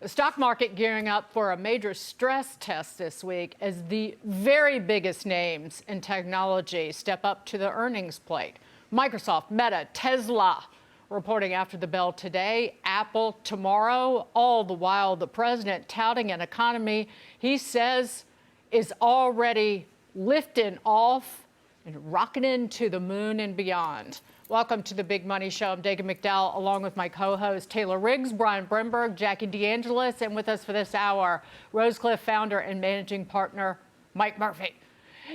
The stock market gearing up for a major stress test this week as the very biggest names in technology step up to the earnings plate. Microsoft, Meta, Tesla reporting after the bell today, Apple tomorrow, all the while the president touting an economy he says is already lifting off and rocketing into the moon and beyond. Welcome to the Big Money Show. I'm Dagan McDowell, along with my co-hosts Taylor Riggs, Brian Brimberg, Jackie DeAngelis, and with us for this hour, Rosecliff founder and managing partner Mike Murphy.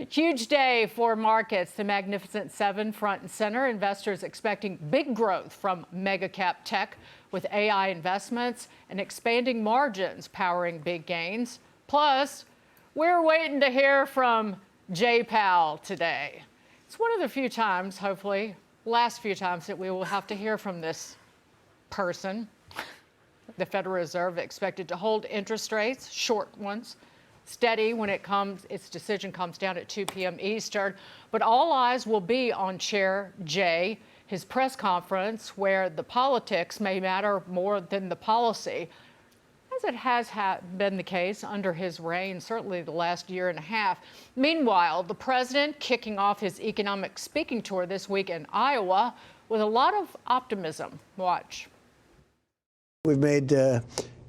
Huge day for markets. The Magnificent Seven front and center. Investors expecting big growth from mega cap tech with AI investments and expanding margins powering big gains. Plus, we're waiting to hear from Jay Powell today. It's one of the few times, hopefully, last few times that we will have to hear from this person. The Federal Reserve expected to hold interest rates, short ones, steady when its decision comes down at 2 p.m. Eastern. But all eyes will be on Chair Jay, his press conference, where the politics may matter more than the policy, as it has been the case under his reign, certainly the last year and a half. Meanwhile, the president kicking off his economic speaking tour this week in Iowa with a lot of optimism. Watch. We've made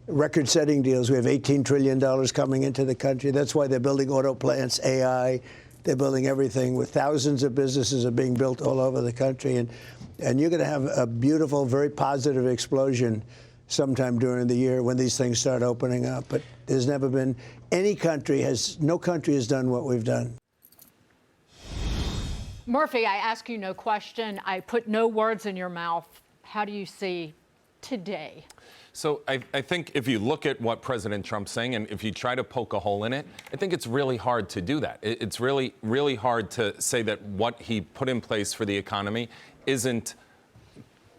record-setting deals. We have $18 trillion coming into the country. That's why they're building auto plants, AI. They're building everything, with thousands of businesses are being built all over the country. And you're going to have a beautiful, very positive explosion sometime during the year when these things start opening up. But there's never been no country has done what we've done. Murphy, I ask you no question. I put no words in your mouth. How do you see today? So I think if you look at what President Trump's saying, and if you try to poke a hole in it, I think it's really hard to do that. It's really, really hard to say that what he put in place for the economy isn't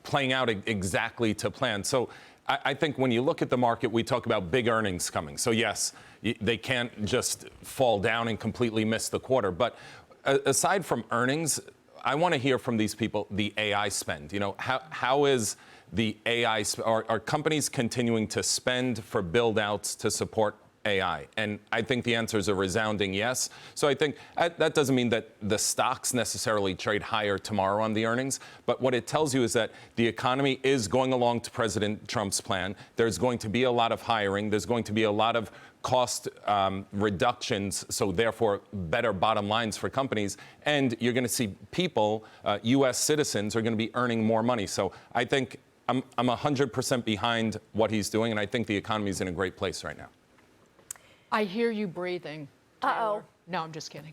playing out exactly to plan. So I think when you look at the market, we talk about big earnings coming. So yes, they can't just fall down and completely miss the quarter. But aside from earnings, I want to hear from these people the AI spend. You know, how is the AI, are companies continuing to spend for build-outs to support AI? And I think the answer is a resounding yes. So I think that doesn't mean that the stocks necessarily trade higher tomorrow on the earnings, but what it tells you is that the economy is going along to President Trump's plan. There's going to be a lot of hiring. There's going to be a lot of cost reductions, so therefore better bottom lines for companies. And you're going to see people, U.S. citizens, are going to be earning more money. So I think I'm 100% behind what he's doing, and I think the economy is in a great place right now. I hear you breathing. Uh-oh. No, I'm just kidding.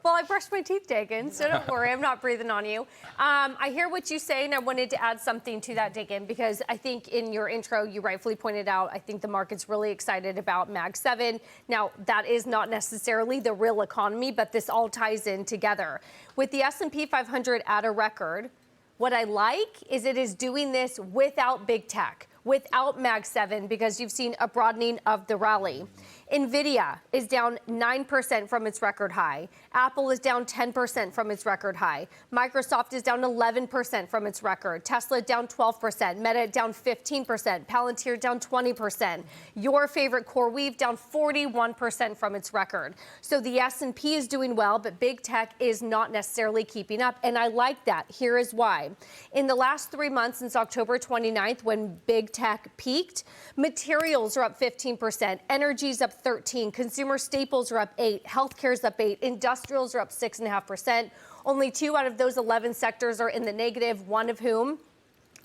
Well, I brushed my teeth, Dagan, so don't worry, I'm not breathing on you. I hear what you say, and I wanted to add something to that, Dagan, because I think in your intro, you rightfully pointed out, I think the market's really excited about Mag 7. Now, that is not necessarily the real economy, but this all ties in together. With the S&P 500 at a record, what I like is it is doing this without big tech, without Mag 7, because you've seen a broadening of the rally. NVIDIA is down 9% from its record high. Apple is down 10% from its record high. Microsoft is down 11% from its record. Tesla down 12%. Meta down 15%. Palantir down 20%. Your favorite CoreWeave down 41% from its record. So the S&P is doing well, but big tech is not necessarily keeping up. And I like that. Here is why. In the last 3 months since October 29th, when big tech peaked, materials are up 15%. Energy's up 13%. Consumer staples are up 8%. Healthcare's up 8%. Industrials are up 6.5%. Only 2 out of those 11 sectors are in the negative, one of whom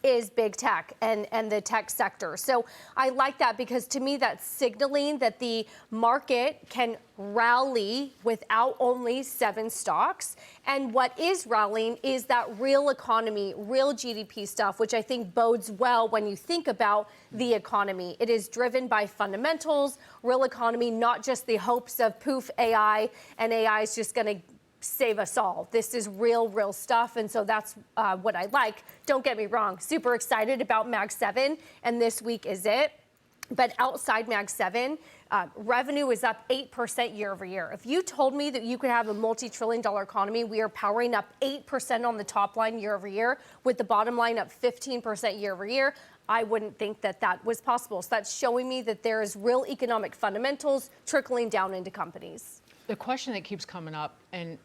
is big tech and the tech sector. So I like that, because to me that's signaling that the market can rally without only 7 stocks. And what is rallying is that real economy, real GDP stuff, which I think bodes well when you think about the economy. It is driven by fundamentals, real economy, not just the hopes of poof AI, and AI is just going to save us all. This is real stuff, and so that's what I like. Don't get me wrong, super excited about Mag 7, and this week is it. But outside Mag 7, revenue is up 8% year over year. If you told me that you could have a multi-trillion-dollar economy, we are powering up 8% on the top line year over year, with the bottom line up 15% year over year, I wouldn't think that that was possible. So that's showing me that there is real economic fundamentals trickling down into companies. The question that keeps coming up, and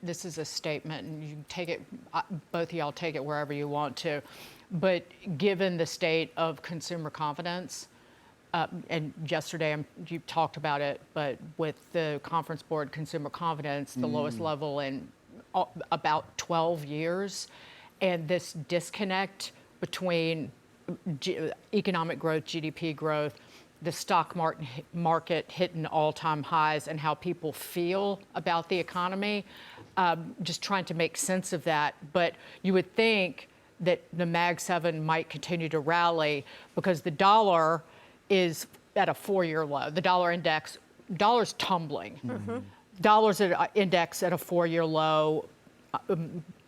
this is a statement, and you take it, both of y'all take it wherever you want to, but given the state of consumer confidence, and yesterday you talked about it, but with the Conference Board Consumer Confidence, the lowest level in about 12 years, and this disconnect between economic growth, GDP growth, the stock market hitting all-time highs, and how people feel about the economy, just trying to make sense of that. But you would think that the Mag 7 might continue to rally because the dollar is at a 4-year low. The dollar's tumbling. Dollar's at an index at a 4-year low.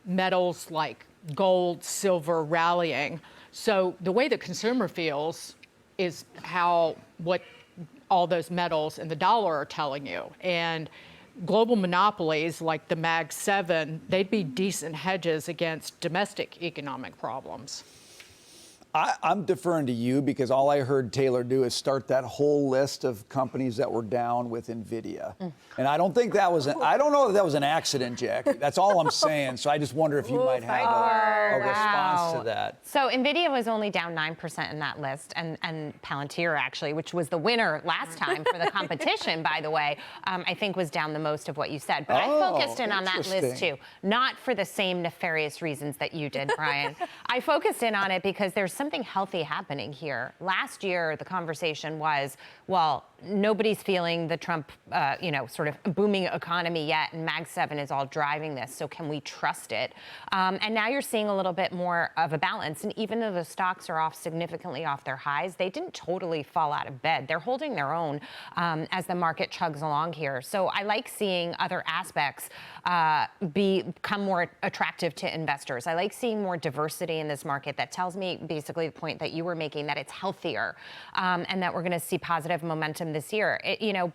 Metals like gold, silver rallying. So the way the consumer feels is what all those metals and the dollar are telling you. And global monopolies like the Mag 7, they'd be decent hedges against domestic economic problems. I'm deferring to you because all I heard Taylor do is start that whole list of companies that were down with NVIDIA. And I don't think that was, I don't know if that was an accident, Jack. That's all I'm saying. So I just wonder if you might have a response to that. So NVIDIA was only down 9% in that list, and Palantir actually, which was the winner last time for the competition, by the way, I think was down the most of what you said. But I focused in on that list too, not for the same nefarious reasons that you did, Brian. I focused in on it because there's something healthy happening here. Last year, the conversation was, well, nobody's feeling the Trump, sort of booming economy yet, and Mag 7 is all driving this, so can we trust it? And now you're seeing a little bit more of a balance, and even though the stocks are off significantly off their highs, they didn't totally fall out of bed. They're holding their own as the market chugs along here. So I like seeing other aspects become more attractive to investors. I like seeing more diversity in this market. That tells me basically the point that you were making, that it's healthier and that we're going to see positive momentum this year.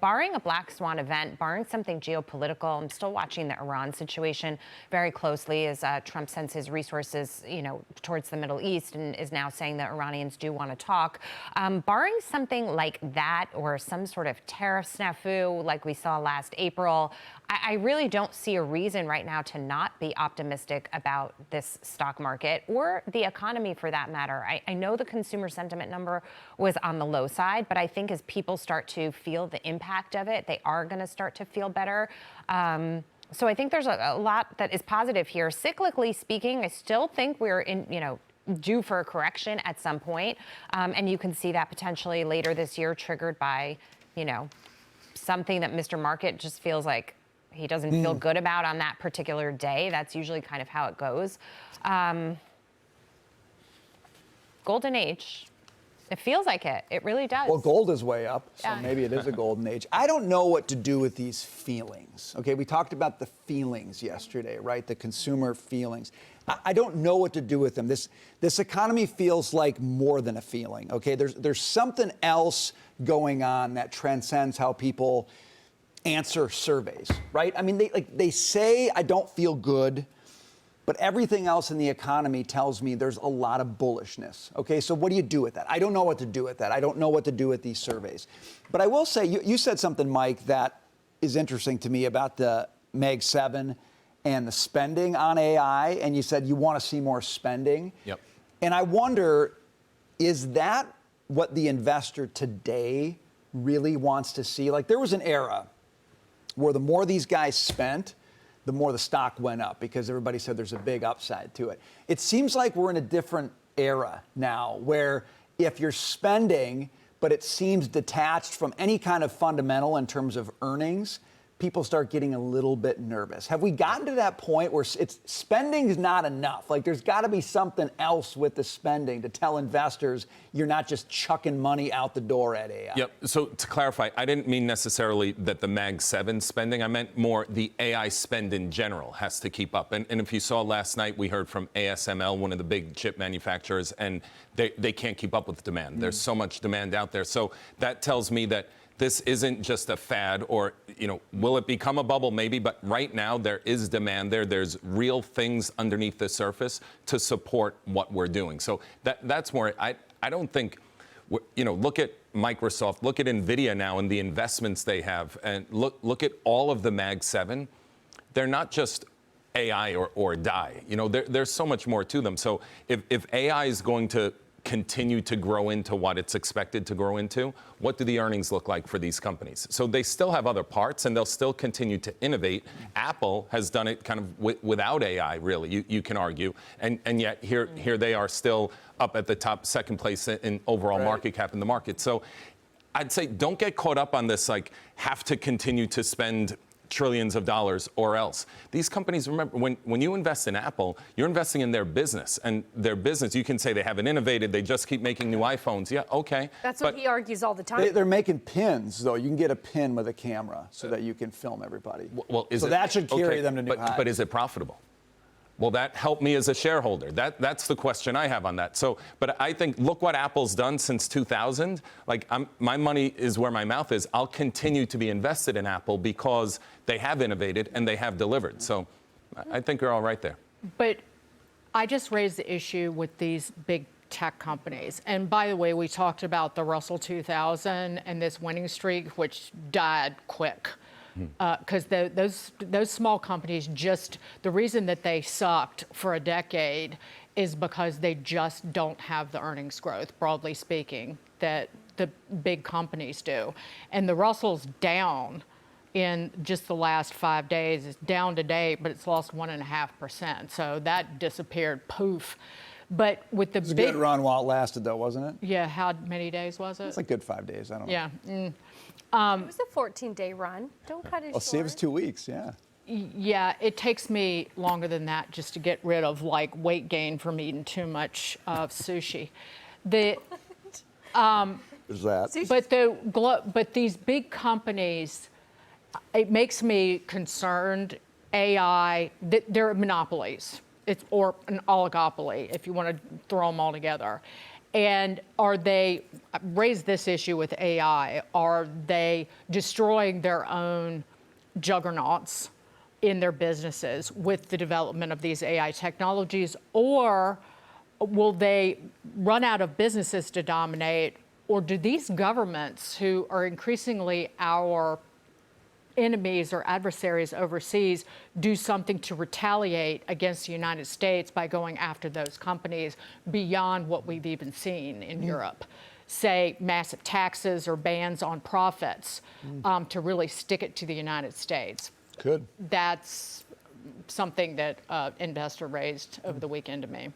Barring a black swan event, barring something geopolitical, I'm still watching the Iran situation very closely as Trump sends his resources, towards the Middle East and is now saying that Iranians do want to talk. Barring something like that or some sort of tariff snafu like we saw last April, I really don't see a reason right now to not be optimistic about this stock market or the economy for that matter. I know the consumer sentiment number was on the low side, but I think as people start to feel the impact of it, they are going to start to feel better. So I think there's a lot that is positive here. Cyclically speaking, I still think we're due for a correction at some point. And you can see that potentially later this year triggered by, something that Mr. Market just feels like he doesn't feel good about on that particular day. That's usually kind of how it goes. Golden age. It feels like it. It really does. Well, gold is way up, so Yeah. maybe it is a golden age. I don't know what to do with these feelings. Okay, we talked about the feelings yesterday, right? The consumer feelings. I don't know what to do with them. This economy feels like more than a feeling. Okay, there's something else going on that transcends how people answer surveys, right? I mean, they say I don't feel good, but everything else in the economy tells me there's a lot of bullishness. Okay, so what do you do with that? I don't know what to do with that. I don't know what to do with these surveys. But I will say, you said something, Mike, that is interesting to me about the Mag 7 and the spending on AI, and you said you want to see more spending. Yep. And I wonder, is that what the investor today really wants to see? Like, there was an era where the more these guys spent, the more the stock went up because everybody said there's a big upside to it. It seems like we're in a different era now where if you're spending, but it seems detached from any kind of fundamental in terms of earnings, people start getting a little bit nervous. Have we gotten to that point where spending is not enough? Like, there's got to be something else with the spending to tell investors you're not just chucking money out the door at AI. Yep. So to clarify, I didn't mean necessarily that the Mag 7 spending. I meant more the AI spend in general has to keep up. And if you saw last night, we heard from ASML, one of the big chip manufacturers, and they can't keep up with demand. There's so much demand out there. So that tells me that this isn't just a fad, or, will it become a bubble? Maybe, but right now there is demand there. There's real things underneath the surface to support what we're doing. So that's more, I don't think, look at Microsoft, look at NVIDIA now and the investments they have, and look at all of the Mag 7. They're not just AI or die. There's so much more to them. So if AI is going to continue to grow into what it's expected to grow into, what do the earnings look like for these companies? So they still have other parts, and they'll still continue to innovate. Apple has done it kind of without AI, really, you can argue, and yet here they are still up at the top, second place in overall market cap in the market. So I'd say don't get caught up on this, like, have to continue to spend trillions of dollars or else. These companies, remember, when you invest in Apple, you're investing in their business. And their business, you can say they haven't innovated, they just keep making new iPhones. Yeah, okay. That's what he argues all the time. They're making pins, though. You can get a pin with a camera so that you can film everybody. Well, that should carry them to new heights. But is it profitable? Will that help me as a shareholder? That's the question I have on that. So, but I think, look what Apple's done since 2000. Like, my money is where my mouth is. I'll continue to be invested in Apple because they have innovated and they have delivered. So I think we're all right there. But I just raised the issue with these big tech companies. And by the way, we talked about the Russell 2000 and this winning streak, which died quick. Because those small companies, just the reason that they sucked for a decade is because they just don't have the earnings growth, broadly speaking, that the big companies do. And the Russell's down in just the last 5 days. It's down today, but it's lost 1.5%. So that disappeared, poof. But with the it was a good run while it lasted, though, wasn't it? Yeah, how many days was it? It's like good 5 days. I don't know. Yeah. It was a 14-day run. Don't cut it short. I'll see if it's 2 weeks, yeah. Yeah, it takes me longer than that just to get rid of, like, weight gain from eating too much sushi. There's that. But these big companies, it makes me concerned. AI, they're monopolies. Or an oligopoly, if you want to throw them all together. And are they, raise this issue with AI, are they destroying their own juggernauts in their businesses with the development of these AI technologies? Or will they run out of businesses to dominate? Or do these governments, who are increasingly our enemies or adversaries overseas, do something to retaliate against the United States by going after those companies beyond what we've even seen in Europe? Say massive taxes or bans on profits to really stick it to the United States. Good. That's something that investor raised over the weekend to me.